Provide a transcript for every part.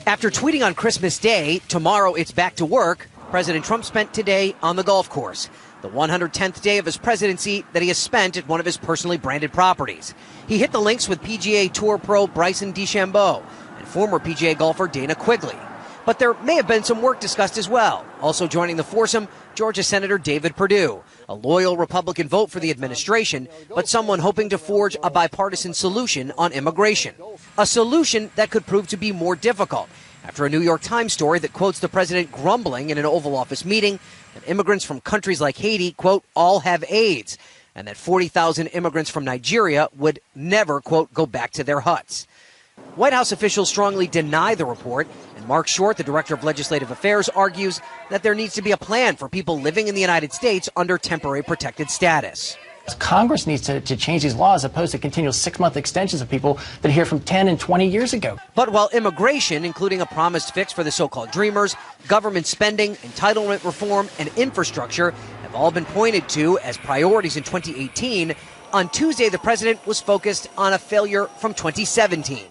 After tweeting on Christmas Day, tomorrow it's back to work, President Trump spent today on the golf course, the 110th day of his presidency that he has spent at one of his personally branded properties. He hit the links with PGA Tour pro Bryson DeChambeau and former PGA golfer Dana Quigley. But there may have been some work discussed as well. Also joining the foursome, Georgia Senator David Perdue, a loyal Republican vote for the administration, but someone hoping to forge a bipartisan solution on immigration. A solution that could prove to be more difficult after a New York Times story that quotes the president grumbling in an Oval Office meeting that immigrants from countries like Haiti, quote, all have AIDS, and that 40,000 immigrants from Nigeria would never, quote, go back to their huts. White House officials strongly deny the report, and Mark Short, the director of legislative affairs, argues that there needs to be a plan for people living in the United States under temporary protected status. Congress needs to change these laws as opposed to continual 6-month extensions of people that are here from 10 and 20 years ago. But while immigration, including a promised fix for the so-called dreamers, government spending, entitlement reform, and infrastructure have all been pointed to as priorities in 2018, on Tuesday the president was focused on a failure from 2017,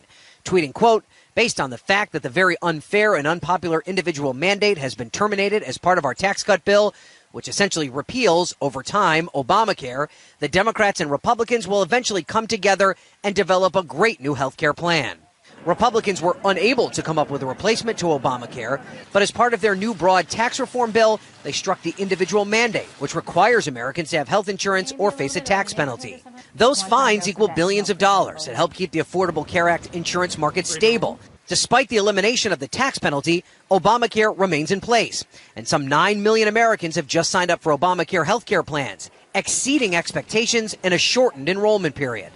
tweeting, quote, based on the fact that the very unfair and unpopular individual mandate has been terminated as part of our tax cut bill, which essentially repeals, over time, Obamacare, the Democrats and Republicans will eventually come together and develop a great new health care plan. Republicans were unable to come up with a replacement to Obamacare, but as part of their new broad tax reform bill, they struck the individual mandate, which requires Americans to have health insurance or face a tax penalty. Those fines equal billions of dollars and help keep the Affordable Care Act insurance market stable. Despite the elimination of the tax penalty, Obamacare remains in place, and some 9 million Americans have just signed up for Obamacare health care plans, exceeding expectations in a shortened enrollment period.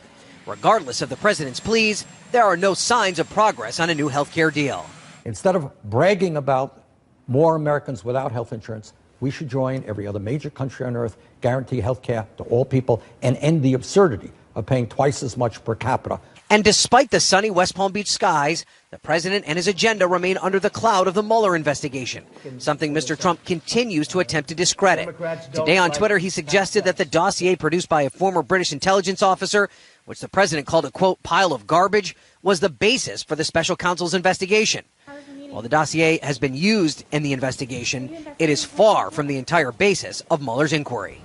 Regardless of the president's pleas, there are no signs of progress on a new health care deal. Instead of bragging about more Americans without health insurance, we should join every other major country on earth, guarantee health care to all people, and end the absurdity of paying twice as much per capita. And despite the sunny West Palm Beach skies, the president and his agenda remain under the cloud of the Mueller investigation, something Mr. Trump continues to attempt to discredit. Today on Twitter, he suggested that the dossier produced by a former British intelligence officer, which the president called a, quote, pile of garbage, was the basis for the special counsel's investigation. While the dossier has been used in the investigation, it is far from the entire basis of Mueller's inquiry.